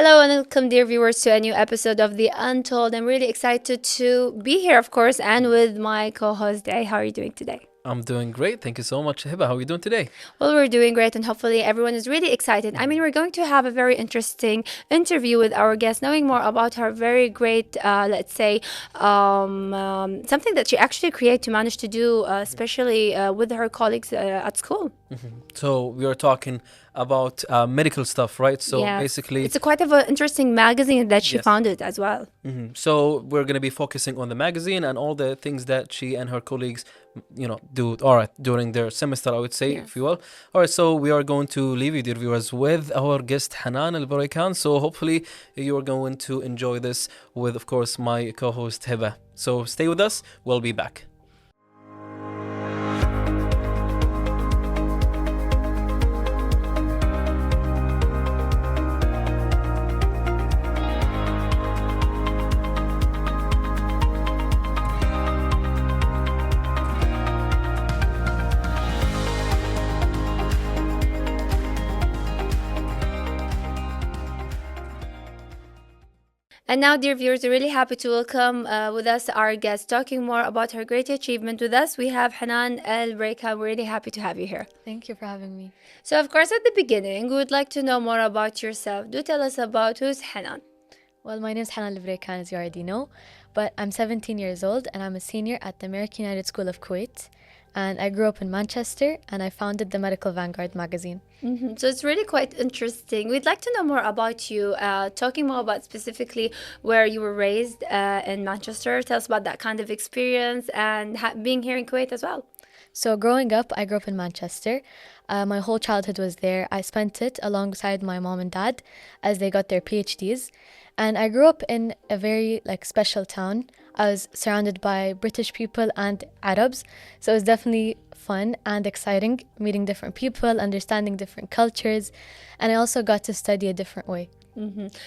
Hello and welcome, dear viewers, to a new episode of the Untold. I'm really excited to be here, of course, and with my co-host Day. How are you doing today? I'm doing great. Thank you so much, Hiba. How are you doing today? Well, we're doing great, and hopefully everyone is really excited. I mean, we're going to have a very interesting interview with our guest, knowing more about her very great, let's say, something that she actually created to manage to do, especially with her colleagues at school. So we are talking about medical stuff, right? So Yes, basically, it's a quite of an interesting magazine that she yes. founded as well. So we're gonna be focusing on the magazine and all the things that she and her colleagues, do. All right, during their semester, I would say, Yes. if you will. All right, so we are going to leave you, dear viewers, with our guest Hanan AlBuraikan. So hopefully you are going to enjoy this with, of course, my co-host Hiba. So stay with us. We'll be back. And now, dear viewers, we're really happy to welcome with us our guest, talking more about her great achievement with us. We have Hanan AlBuraikan. We're really happy to have you here. Thank you for having me. So, of course, at the beginning, we would like to know more about yourself. Do tell us about who's Hanan. Well, my name is Hanan AlBuraikan, as you already know, but I'm 17 years old and I'm a senior at the American United School of Kuwait. And I grew up in Manchester and I founded the Medical Vanguard magazine. So it's really quite interesting. We'd like to know more about you, talking more about specifically where you were raised in Manchester. Tell us about that kind of experience and being here in Kuwait as well. So growing up, I grew up in Manchester. My whole childhood was there. I spent it alongside my mom and dad as they got their PhDs. And I grew up in a very special town. I was surrounded by British people and Arabs. So it was definitely fun and exciting meeting different people, understanding different cultures. And I also got to study a different way.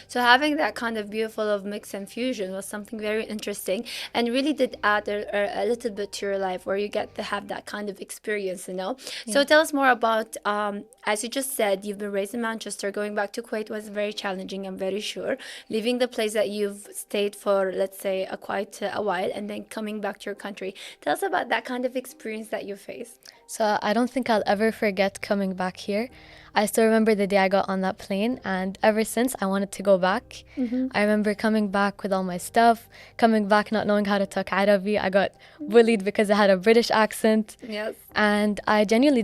So having that kind of beautiful of mix and fusion was something very interesting and really did add a little bit to your life where you get to have that kind of experience. So tell us more about, as you just said, you've been raised in Manchester. Going back to Kuwait was very challenging, I'm very sure. Leaving the place that you've stayed for, let's say, quite a while and then coming back to your country. Tell us about that kind of experience that you faced. So I don't think I'll ever forget coming back here. I still remember the day I got on that plane, and ever since I wanted to go back. I remember coming back with all my stuff, coming back not knowing how to talk Arabic. I got bullied because I had a British accent. Yes. And I genuinely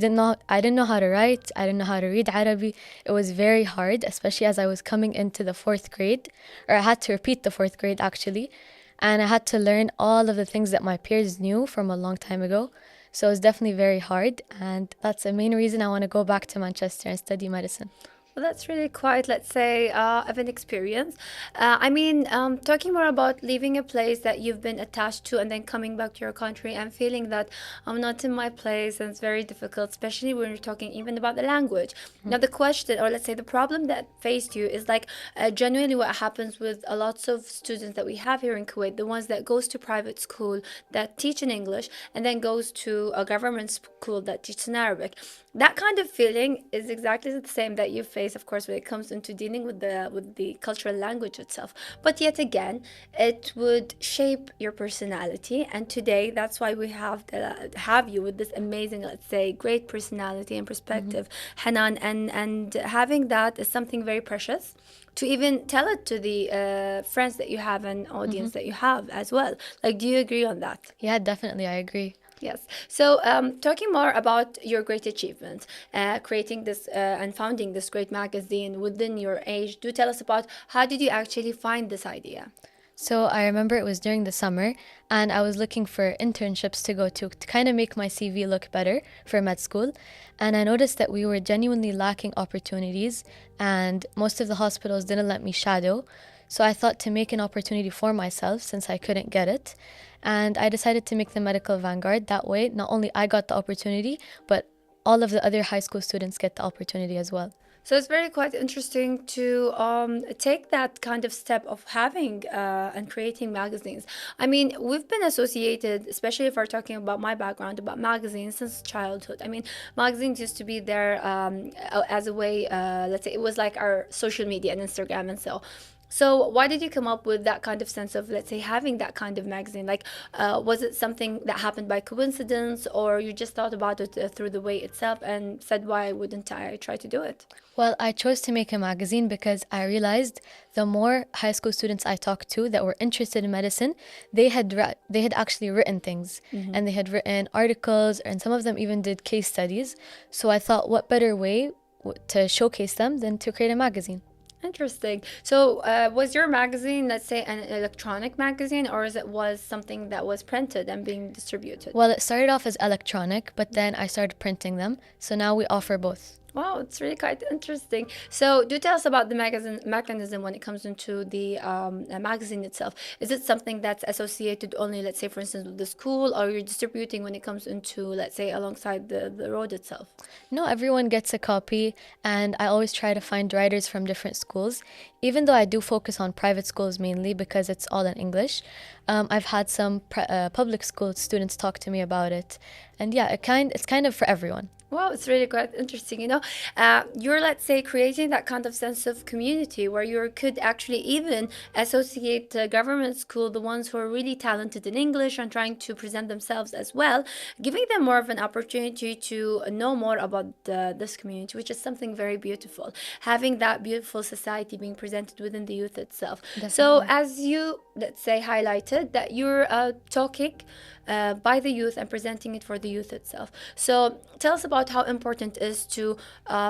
I didn't know how to write, I didn't know how to read Arabic. It was very hard, especially as I was coming into the fourth grade, or I had to repeat the fourth grade actually. And I had to learn all of the things that my peers knew from a long time ago. So it was definitely very hard, and that's the main reason I want to go back to Manchester and study medicine. Well, that's really quite, let's say, of an experience. Talking more about leaving a place that you've been attached to and then coming back to your country and feeling that I'm not in my place and it's very difficult, especially when you're talking even about the language. Now, the question, or let's say the problem that faced you is genuinely what happens with a lots of students that we have here in Kuwait, the ones that goes to private school that teach in English and then goes to a government school that teaches in Arabic. That kind of feeling is exactly the same that you face, of course, when it comes into dealing with the cultural language itself. But yet again, it would shape your personality. And today, that's why we have you with this amazing, let's say, great personality and perspective, Hanan. And having that is something very precious. To even tell it to the friends that you have and audience that you have as well. Do you agree on that? Yeah, definitely, I agree. Yes. So, talking more about your great achievements, creating this and founding this great magazine within your age, do tell us about how did you actually find this idea? So I remember it was during the summer and I was looking for internships to go to kind of make my CV look better for med school. And I noticed that we were genuinely lacking opportunities and most of the hospitals didn't let me shadow. So I thought to make an opportunity for myself since I couldn't get it. And I decided to make the Medical Vanguard. That way, not only I got the opportunity, but all of the other high school students get the opportunity as well. So it's very quite interesting to take that kind of step of having and creating magazines. I mean, we've been associated, especially if we're talking about my background, about magazines since childhood. I mean, magazines used to be there as a way, let's say, it was like our social media and Instagram and so. So why did you come up with that kind of sense of, let's say, having that kind of magazine? Like, was it something that happened by coincidence, or you just thought about it through the way itself and said, why wouldn't I try to do it? Well, I chose to make a magazine because I realized the more high school students I talked to that were interested in medicine, they had actually written things, and they had written articles, and some of them even did case studies. So I thought, what better way to showcase them than to create a magazine? Interesting. So, was your magazine, let's say, an electronic magazine, or is it was something that was printed and being distributed? Well, it started off as electronic, but then I started printing them. So now we offer both. Wow, it's really quite interesting. So, do tell us about the magazine mechanism when it comes into the magazine itself. Is it something that's associated only, let's say, for instance, with the school, or you're distributing when it comes into, let's say, alongside the road itself? No, everyone gets a copy, and I always try to find writers from different schools, even though I do focus on private schools mainly because it's all in English. I've had some public school students talk to me about it, and yeah, it's kind of for everyone. Wow, it's really quite interesting. You're, let's say, creating that kind of sense of community where you could actually even associate the government school, the ones who are really talented in English and trying to present themselves as well, giving them more of an opportunity to know more about this community, which is something very beautiful. Having that beautiful society being presented within the youth itself. So, Definitely. as you, let's say, highlighted that you're talking by the youth and presenting it for the youth itself. So tell us about how important it is to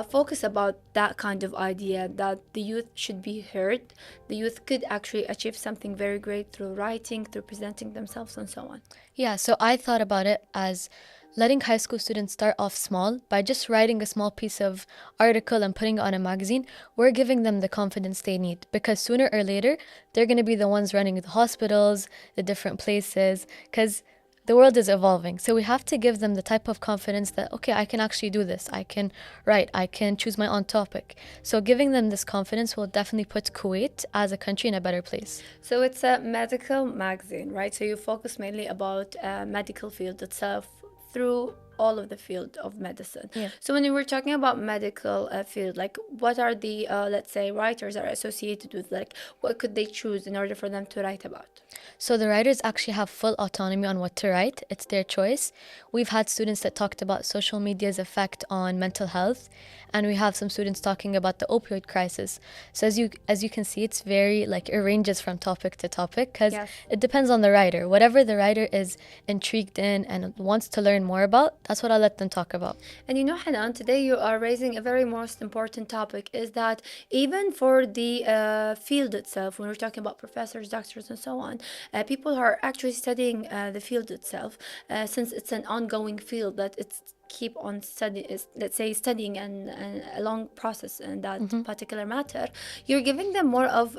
focus about that kind of idea that the youth should be heard. The youth could actually achieve something very great through writing, through presenting themselves, and so on. Yeah, so I thought about it as letting high school students start off small by just writing a small piece of article and putting it on a magazine. We're giving them the confidence they need because sooner or later they're going to be the ones running the hospitals, the different places, because the world is evolving. So we have to give them the type of confidence that, okay, I can actually do this. I can write. I can choose my own topic. So giving them this confidence will definitely put Kuwait as a country in a better place. So it's a medical magazine, right? So you focus mainly about medical field itself through all of the field of medicine. Yeah. So when you were talking about medical field, like what are the let's say writers are associated with, like what could they choose in order for them to write about? So the writers actually have full autonomy on what to write. It's their choice. We've had students that talked about social media's effect on mental health, and we have some students talking about the opioid crisis. So as you can see, it's very like it ranges from topic to topic because Yes. it depends on the writer. Whatever the writer is intrigued in and wants to learn more about, that's what I'll let them talk about. And Hanan, today you are raising a very most important topic is that even for the field itself, when we're talking about professors, doctors, and so on, people who are actually studying the field itself, since it's an ongoing field that it's keep on study is, let's say, studying and a long process in that particular matter, you're giving them more of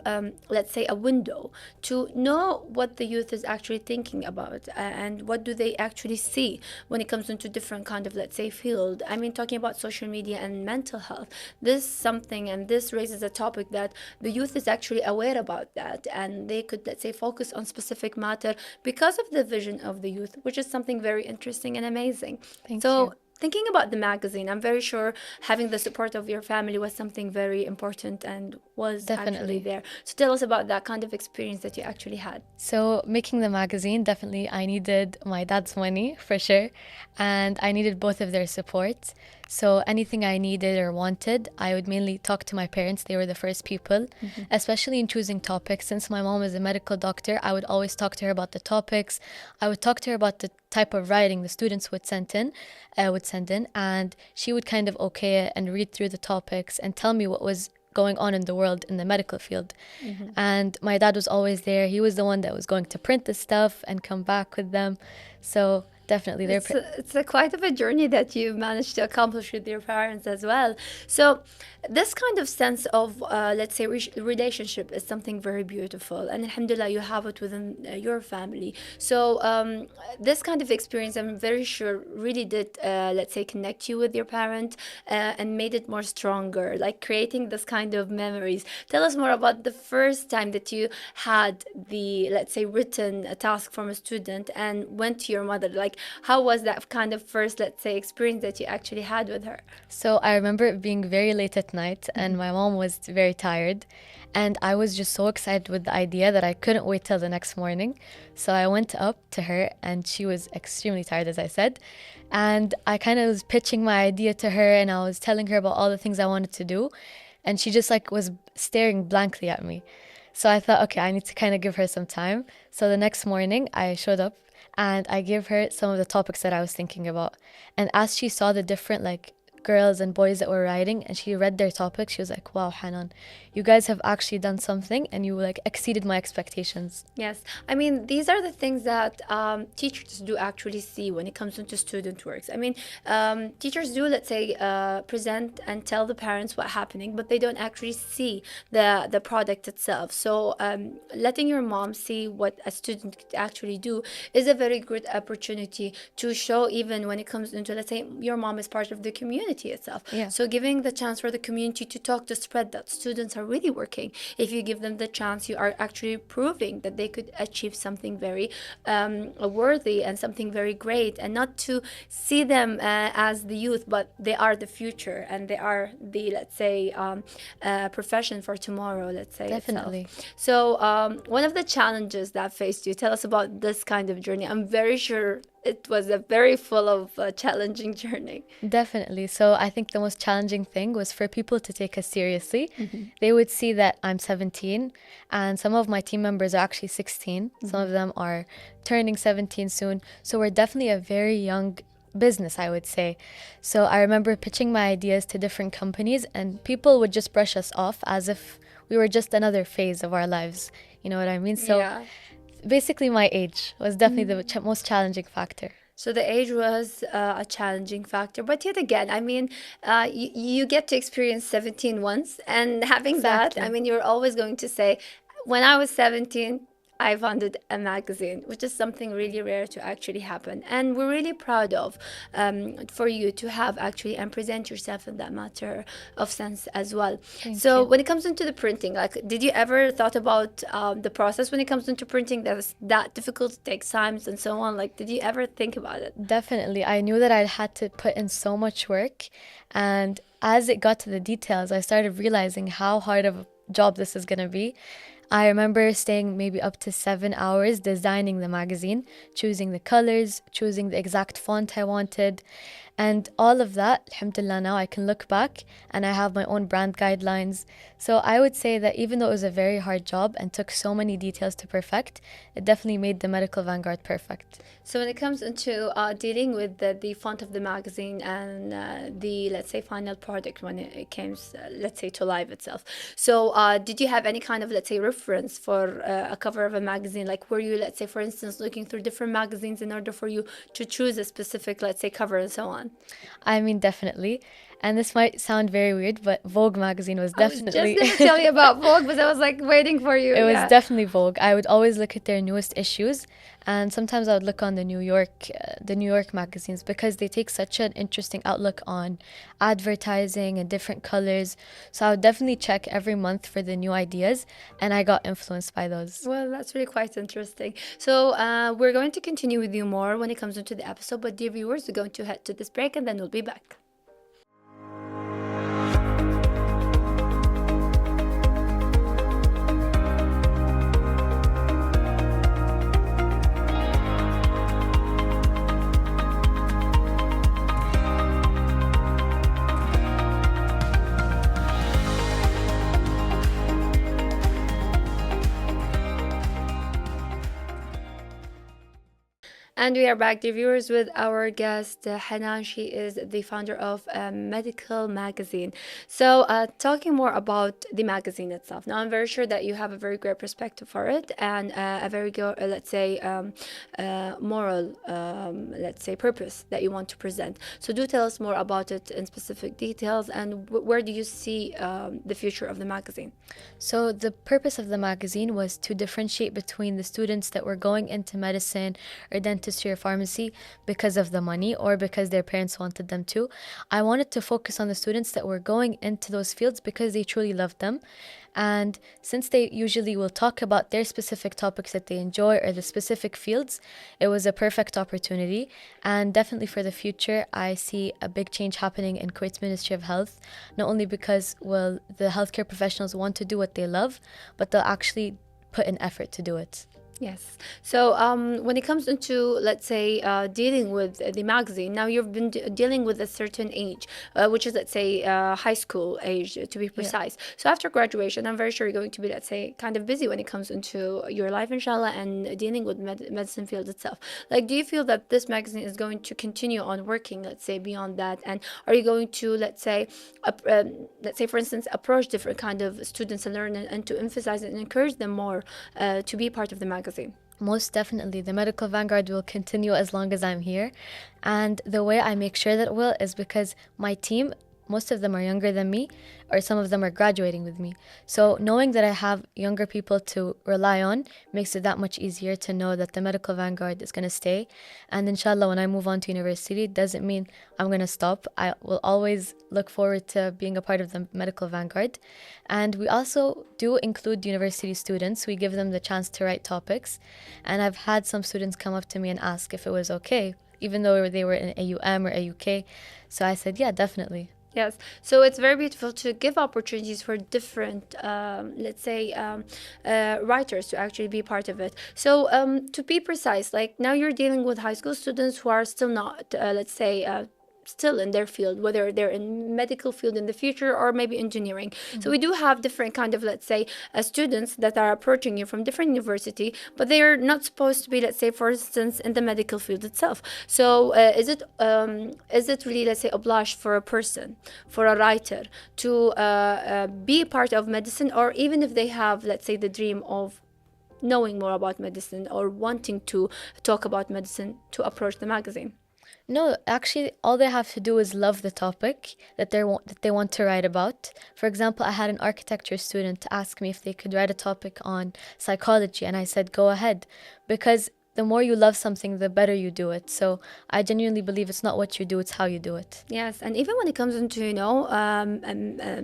let's say a window to know what the youth is actually thinking about and what do they actually see when it comes into different kind of, let's say, field. I mean, talking about social media and mental health, this something and this raises a topic that the youth is actually aware about that and they could, let's say, focus on specific matter because of the vision of the youth, which is something very interesting and amazing. Thank So you. thinking about the magazine, I'm very sure having the support of your family was something very important and was actually Definitely. there. So tell us about that kind of experience that you actually had. So making the magazine, definitely I needed my dad's money for sure, and I needed both of their support. So anything I needed or wanted, I would mainly talk to my parents. They were the first people, especially in choosing topics. Since my mom is a medical doctor, I would always talk to her about the topics. I would talk to her about the type of writing the students would send in, and she would kind of okay it and read through the topics and tell me what was going on in the world in the medical field. And my dad was always there. He was the one that was going to print the stuff and come back with them. So Definitely. It's a quite of a journey that you managed to accomplish with your parents as well. So this kind of sense of let's say relationship is something very beautiful, and alhamdulillah you have it within your family. So this kind of experience, I'm very sure, really did let's say connect you with your parent and made it more stronger, like creating this kind of memories. Tell us more about the first time that you had the, let's say, written a task from a student and went to your mother. Like, how was that kind of first, let's say, experience that you actually had with her? So I remember it being very late at night, and my mom was very tired. And I was just so excited with the idea that I couldn't wait till the next morning. So I went up to her, and she was extremely tired, as I said. And I kind of was pitching my idea to her, and I was telling her about all the things I wanted to do. And she just like was staring blankly at me. So I thought, okay, I need to kind of give her some time. So the next morning, I showed up and I gave her some of the topics that I was thinking about. And as she saw the different like girls and boys that were writing and she read their topics, she was like, wow, Hanan, you guys have actually done something and you like exceeded my expectations. Yes, I mean, these are the things that teachers do actually see when it comes into student works. I mean, teachers do, let's say, present and tell the parents what's happening, but they don't actually see the product itself. So letting your mom see what a student could actually do is a very good opportunity to show, even when it comes into, let's say, your mom is part of the community itself. Yeah. So giving the chance for the community to talk, to spread that students are really working. If you give them the chance, you are actually proving that they could achieve something very worthy and something very great, and not to see them as the youth, but they are the future and they are the, let's say, profession for tomorrow, let's say. Definitely. Itself. So one of the challenges that faced you, tell us about this kind of journey. I'm very sure it was a very full of challenging journey. Definitely. So I think the most challenging thing was for people to take us seriously. They would see that I'm 17 and some of my team members are actually 16. Some of them are turning 17 soon. So we're definitely a very young business, I would say. So I remember pitching my ideas to different companies and people would just brush us off as if we were just another phase of our lives. You know what I mean? So Yeah. basically my age was definitely the most challenging factor. So the age was a challenging factor, but yet again, I mean, you get to experience 17 once, and having that, Exactly. I mean, you're always going to say, when I was 17, I founded a magazine, which is something really rare to actually happen. And we're really proud of for you to have actually and present yourself in that matter of sense as well. So you. when it comes into the printing, like, did you ever thought about the process when it comes into printing that is that difficult, takes times and so on? Like, did you ever think about it? Definitely. I knew that I had to put in so much work. And as it got to the details, I started realizing how hard of a job this is going to be. I remember staying maybe up to 7 hours designing the magazine, choosing the colors, choosing the exact font I wanted. And all of that, alhamdulillah, now I can look back and I have my own brand guidelines. So I would say that even though it was a very hard job and took so many details to perfect, it definitely made the Medical Vanguard perfect. So when it comes into dealing with the font of the magazine and the, let's say, final product when it comes, let's say, to life itself. So did you have any kind of, let's say, reference for a cover of a magazine? Like, were you, let's say, for instance, looking through different magazines in order for you to choose a specific, let's say, cover and so on? I mean, definitely. And this might sound very weird, but Vogue magazine was I was definitely... just gonna tell you about Vogue, but I was like waiting for you. It was Yeah. definitely Vogue. I would always look at their newest issues, and sometimes I would look on the New York magazines because they take such an interesting outlook on advertising and different colors. So I would definitely check every month for the new ideas, and I got influenced by those. Well, that's really quite interesting. So we're going to continue with you more when it comes into the episode, but dear viewers, we're going to head to this break and then we'll be back. And we are back, dear viewers, with our guest Hanan. She is the founder of Medical Magazine. So, talking more about the magazine itself. Now, I'm very sure that you have a very great perspective for it and a very good, let's say, moral, let's say, purpose that you want to present. So, do tell us more about it in specific details and where do you see the future of the magazine? So, the purpose of the magazine was to differentiate between the students that were going into medicine or dentistry or pharmacy because of the money or because their parents wanted them to. I wanted to focus on the students that were going into those fields because they truly loved them. And since they usually will talk about their specific topics that they enjoy or the specific fields, it was a perfect opportunity. And definitely for the future, I see a big change happening in Kuwait's Ministry of Health, not only because, well, the healthcare professionals want to do what they love, but they'll actually put in effort to do it. Yes. So when it comes into, let's say, dealing with the magazine, now you've been dealing with a certain age, which is, let's say, high school age, to be precise. So after graduation, I'm very sure you're going to be, let's say, kind of busy when it comes into your life, inshallah, and dealing with medicine field itself. Like, do you feel that this magazine is going to continue on working, let's say, beyond that? And are you going to, let's say, for instance, approach different kind of students and learn and to emphasize and encourage them more to be part of the magazine? Most definitely. The Medical Vanguard will continue as long as I'm here. And the way I make sure that it will is because my team, most of them are younger than me, or some of them are graduating with me. So knowing that I have younger people to rely on makes it that much easier to know that the Medical Vanguard is going to stay. And inshallah, when I move on to university, it doesn't mean I'm going to stop. I will always look forward to being a part of the Medical Vanguard. And we also do include university students. We give them the chance to write topics. And I've had some students come up to me and ask if it was okay, even though they were in AUM or AUK. So I said, yeah, definitely. Yes, so it's very beautiful to give opportunities for different, let's say, writers to actually be part of it. So to be precise, like now you're dealing with high school students who are still not, let's say, still in their field, whether they're in medical field in the future or maybe engineering. So we do have different kind of, let's say, students that are approaching you from different university, but they are not supposed to be, let's say, for instance, in the medical field itself. So is it really, let's say, obliged for a person, for a writer to be part of medicine, or even if they have, let's say, the dream of knowing more about medicine or wanting to talk about medicine, to approach the magazine? No, actually, all they have to do is love the topic that they want to write about. For example, I had an architecture student ask me if they could write a topic on psychology, and I said, go ahead, because the more you love something, the better you do it. So I genuinely believe it's not what you do, it's how you do it. Yes, and even when it comes into,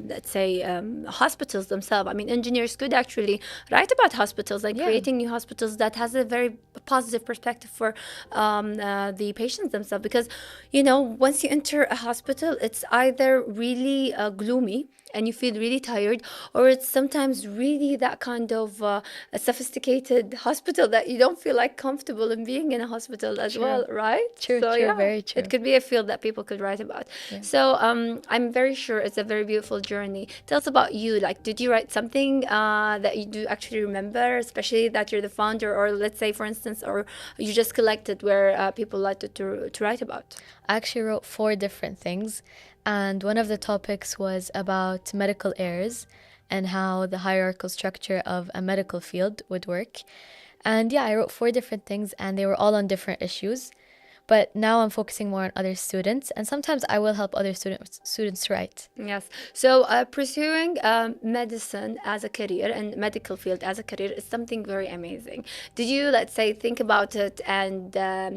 let's say, hospitals themselves, I mean, engineers could actually write about hospitals, like creating new hospitals that has a very positive perspective for the patients themselves. Because, once you enter a hospital, it's either really gloomy and you feel really tired, or it's sometimes really that kind of a sophisticated hospital that you don't feel like comfortable in being in a hospital as well, right? True, So, true, very true. it could be a field that people could write about. So I'm very sure it's a very beautiful journey. Tell us about you. Like, did you write something that you do actually remember, especially that you're the founder, or let's say, for instance, or you just collected where people like to write about? I actually wrote 4 different things. And one of the topics was about medical errors and how the hierarchical structure of a medical field would work. And yeah, I wrote 4 different things and they were all on different issues. But now I'm focusing more on other students, and sometimes I will help other students write. Yes. So pursuing medicine as a career and medical field as a career is something very amazing. Did you, let's say, think about it and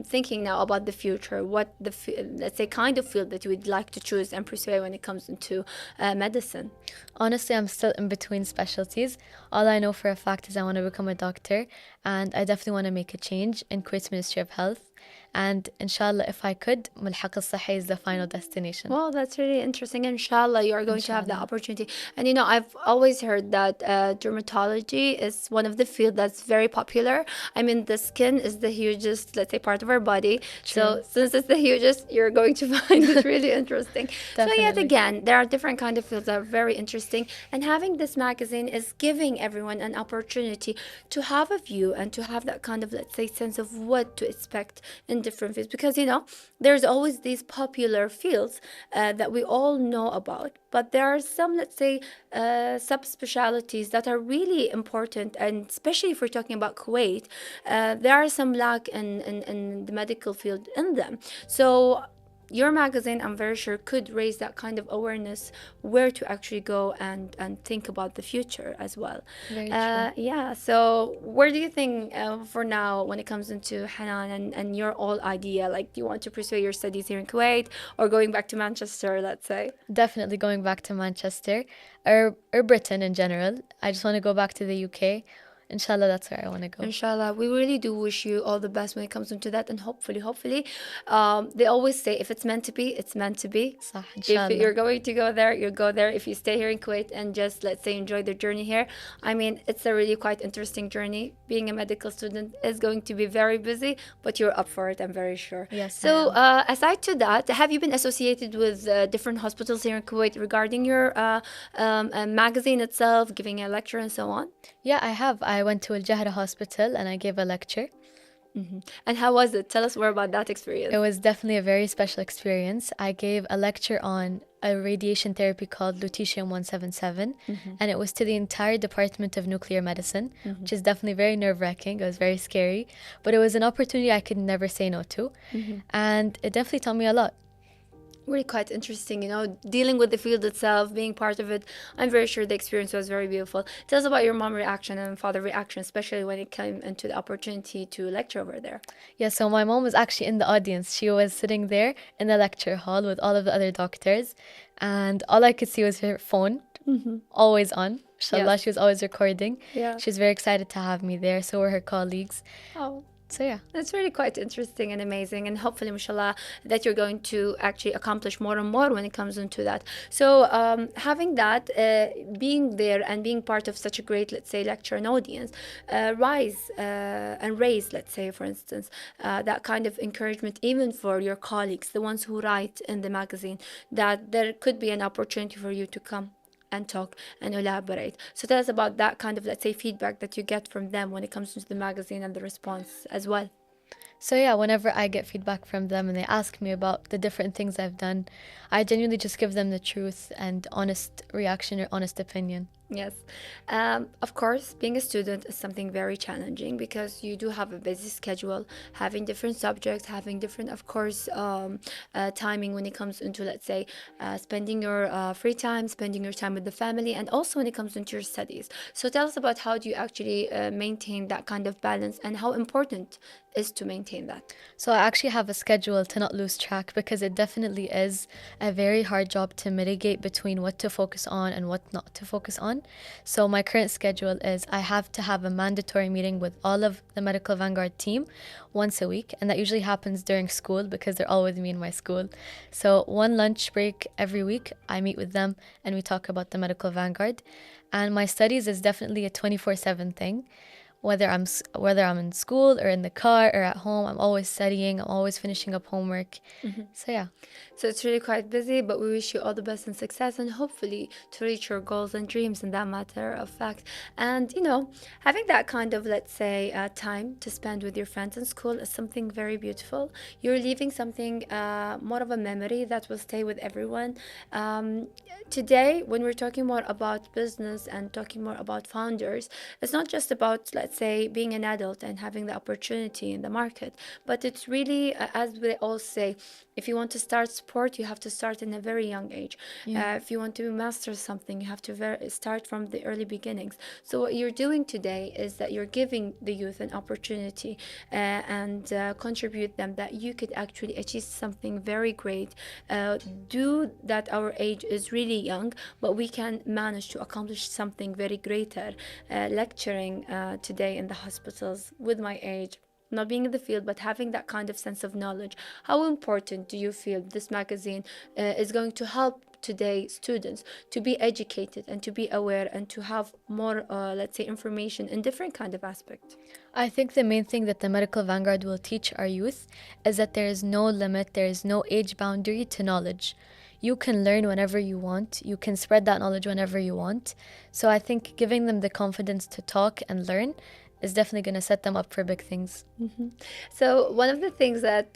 thinking now about the future, what the, let's say, kind of field that you would like to choose and pursue when it comes into medicine? Honestly, I'm still in between specialties. All I know for a fact is I want to become a doctor, and I definitely want to make a change in Kuwait's Ministry of Health. And inshallah, if I could, ملحق الصحي is the final destination. Well, that's really interesting. Inshallah, you are going to have the opportunity. And I've always heard that dermatology is one of the fields that's very popular. I mean, the skin is the hugest, let's say, part of our body. So since it's the hugest, you're going to find it really interesting. So yet again, there are different kind of fields that are very interesting. And having this magazine is giving everyone an opportunity to have a view do and to have that kind of, let's say, sense of what to expect in different fields. Because, there's always these popular fields that we all know about, but there are some, let's say, subspecialties that are really important, and especially if we're talking about Kuwait, there are some lack in the medical field in them. So your magazine, I'm very sure, could raise that kind of awareness where to actually go and think about the future as well. Very true. Yeah, so where do you think for now when it comes into Hanan and your whole idea? Like, do you want to pursue your studies here in Kuwait or going back to Manchester, let's say? Definitely going back to Manchester or Britain in general. I just want to go back to the UK. Inshallah, that's where I want to go. Inshallah, we really do wish you all the best when it comes into that, and hopefully, they always say if it's meant to be, it's meant to be. صح, If inshallah. you're going to go there, you'll go there. If you stay here in Kuwait and just, let's say, enjoy the journey here, I mean, it's a really quite interesting journey. Being a medical student is going to be very busy, but you're up for it, I'm very sure. Yes, So, I aside to that, have you been associated with different hospitals here in Kuwait regarding your magazine itself, giving a lecture and so on? Yeah, I have. I went to Al Jahra Hospital and I gave a lecture. And how was it? Tell us more about that experience. It was definitely a very special experience. I gave a lecture on a radiation therapy called lutetium 177, and it was to the entire Department of Nuclear Medicine, which is definitely very nerve-wracking. It was very scary, but it was an opportunity I could never say no to, and it definitely taught me a lot. Really quite interesting, dealing with the field itself, being part of it. I'm very sure the experience was very beautiful. Tell us about your mom reaction and father reaction, especially when it came into the opportunity to lecture over there. Yeah, so my mom was actually in the audience. She was sitting there in the lecture hall with all of the other doctors, and all I could see was her phone, always on. Inshallah, Yes. she was always recording. Yeah. She was very excited to have me there. So were her colleagues. Oh, So yeah. that's really quite interesting and amazing, and hopefully, mashallah, that you're going to actually accomplish more and more when it comes into that. So, having that, being there and being part of such a great, let's say, lecture and audience, raise, let's say, for instance, that kind of encouragement, even for your colleagues, the ones who write in the magazine, that there could be an opportunity for you to come and talk and elaborate. So tell us about that kind of, let's say, feedback that you get from them when it comes to the magazine and the response as well. So yeah, whenever I get feedback from them and they ask me about the different things I've done, I genuinely just give them the truth and honest reaction or honest opinion. Yes. Of course, being a student is something very challenging because you do have a busy schedule, having different subjects, having different, of course, timing when it comes into, let's say, spending your free time, spending your time with the family, and also when it comes into your studies. So tell us about how do you actually maintain that kind of balance and how important is to maintain that. So I actually have a schedule to not lose track because it definitely is a very hard job to mitigate between what to focus on and what not to focus on. So my current schedule is I have to have a mandatory meeting with all of the Medical Vanguard team once a week, and that usually happens during school because they're all with me in my school. So one lunch break every week, I meet with them and we talk about the Medical Vanguard. And my studies is definitely a 24/7 thing. Whether I'm in school or in the car or at home, I'm always studying. I'm always finishing up homework. So yeah. So it's really quite busy, but we wish you all the best and success and hopefully to reach your goals and dreams in that matter of fact. And, having that kind of, let's say, time to spend with your friends in school is something very beautiful. You're leaving something, more of a memory that will stay with everyone. Today, when we're talking more about business and talking more about founders, it's not just about, let's say, being an adult and having the opportunity in the market, but it's really, as we all say, if you want to start sport, you have to start in a very young age. If you want to master something, you have to start from the early beginnings. So what you're doing today is that you're giving the youth an opportunity and contribute them that you could actually achieve something very great. Do that our age is really young, but we can manage to accomplish something very greater. Lecturing today in the hospitals with my age, not being in the field, but having that kind of sense of knowledge. How important do you feel this magazine is going to help today students to be educated and to be aware and to have more, let's say, information in different kind of aspects? I think the main thing that the Medical Vanguard will teach our youth is that there is no limit, there is no age boundary to knowledge. You can learn whenever you want. You can spread that knowledge whenever you want. So I think giving them the confidence to talk and learn is definitely going to set them up for big things. So one of the things that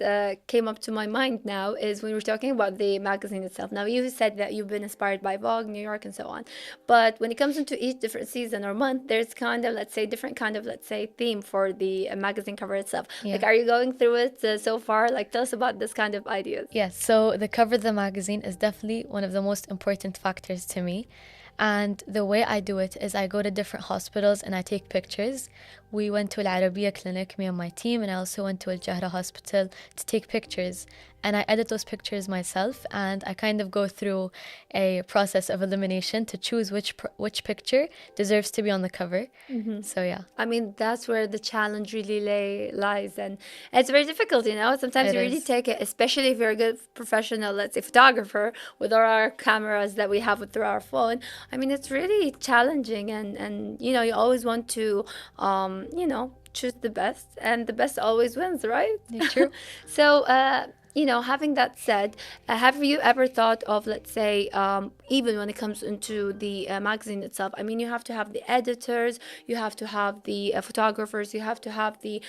came up to my mind now is when we're talking about the magazine itself. Now you said that you've been inspired by Vogue, New York, and so on. But when it comes into each different season or month, there's kind of, let's say, different kind of, let's say, theme for the magazine cover itself. Yeah. Like, are you going through it so far? Like, tell us about this kind of ideas. Yes, so the cover of the magazine is definitely one of the most important factors to me. And the way I do it is I go to different hospitals and I take pictures. We went to Al clinic, me and my team, and I also went to Al Jahra hospital to take pictures. And I edit those pictures myself, and I kind of go through a process of elimination to choose which picture deserves to be on the cover. So yeah. I mean, that's where the challenge really lies. And it's very difficult, you know. Sometimes It you really is. take it, especially if you're a good professional, let's say photographer, with all our cameras that we have through our phone. I mean, it's really challenging. And you know, you always want to, you know, choose the best. And the best always wins, right? Yeah, true. So, you know, having that said, have you ever thought of, let's say, even when it comes into the magazine itself? I mean, you have to have the editors, you have to have the photographers, you have to have the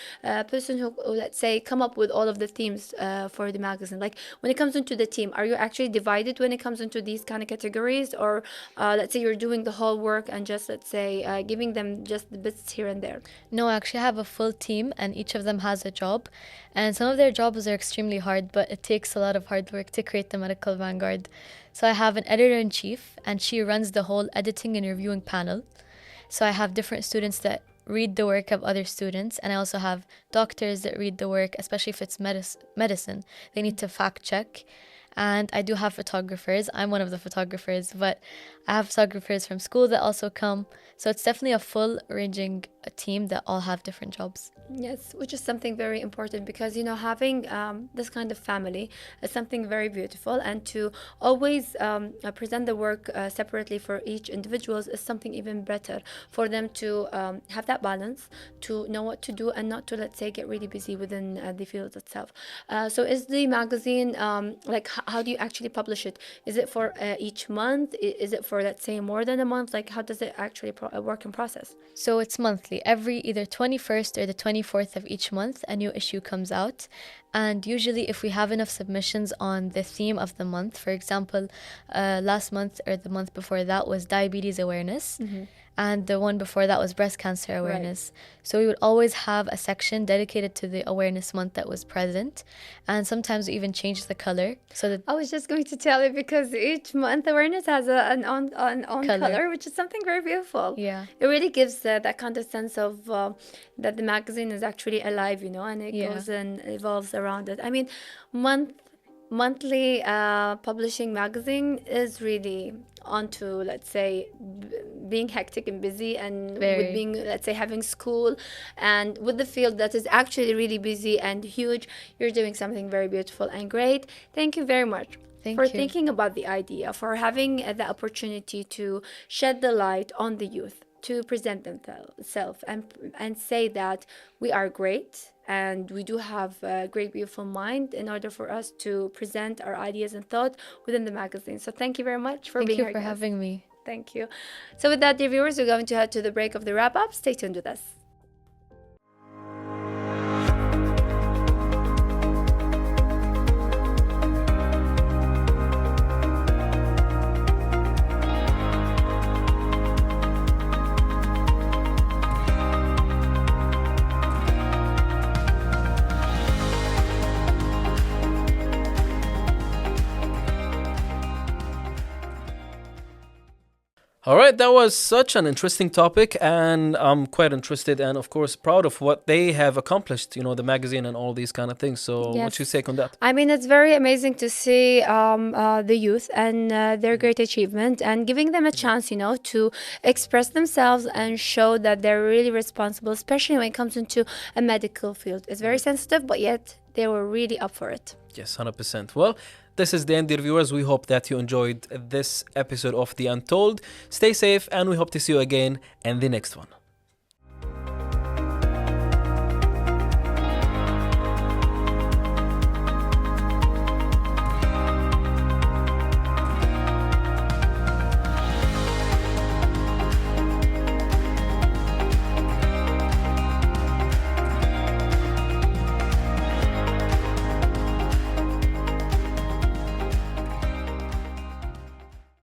person who, let's say, come up with all of the themes for the magazine. Like, when it comes into the team, are you actually divided when it comes into these kind of categories? Or let's say you're doing the whole work and just, let's say, giving them just the bits here and there? No, I actually have a full team and each of them has a job. And some of their jobs are extremely hard, but it takes a lot of hard work to create the medical vanguard. So I have an editor-in-chief and she runs the whole editing and reviewing panel. So I have different students that read the work of other students, and I also have doctors that read the work, especially if it's medicine. They need to fact check. And I do have photographers. I'm one of the photographers, but I have photographers from school that also come. So it's definitely a full ranging team that all have different jobs. Yes, which is something very important because, you know, having this kind of family is something very beautiful, and to always present the work separately for each individuals is something even better for them to have that balance, to know what to do and not to, let's say, get really busy within the field itself. So is the magazine, like, how do you actually publish it? Is it for each month? Is it for, let's say, more than a month? Like, how does it actually work in process? So it's monthly. Every either 21st or the 24th of each month, a new issue comes out. And usually if we have enough submissions on the theme of the month, for example, last month or the month before that was diabetes awareness. And the one before that was breast cancer awareness. So we would always have a section dedicated to the awareness month that was present. And sometimes we even change the color so that I was just going to tell you because each month awareness has an own color, which is something very beautiful. Yeah. It really gives that kind of sense of that the magazine is actually alive, you know, and it Yeah. goes and evolves around it. I mean, monthly publishing magazine is really onto, let's say, being hectic and busy, and with Very. being, let's say, having school and with the field that is actually really busy and huge. You're doing something very beautiful and great. Thank you very much Thank for you. thinking about the idea, for having the opportunity to shed the light on the youth, to present themselves and say that we are great and we do have a great, beautiful mind in order for us to present our ideas and thoughts within the magazine. So thank you very much for Thank being you our for guest. having me. Thank you. So with that, dear viewers, we're going to head to the break of the wrap-up. Stay tuned with us. All right, that was such an interesting topic, and I'm quite interested and, of course, proud of what they have accomplished, you know, the magazine and all these kind of things. So, what's your take on that? I mean, it's very amazing to see the youth and their great achievement and giving them a chance, you know, to express themselves and show that they're really responsible, especially when it comes into a medical field. It's very sensitive, but yet they were really up for it. Yes, 100%. Well, this is the end, dear viewers. We hope that you enjoyed this episode of The Untold. Stay safe, and we hope to see you again in the next one.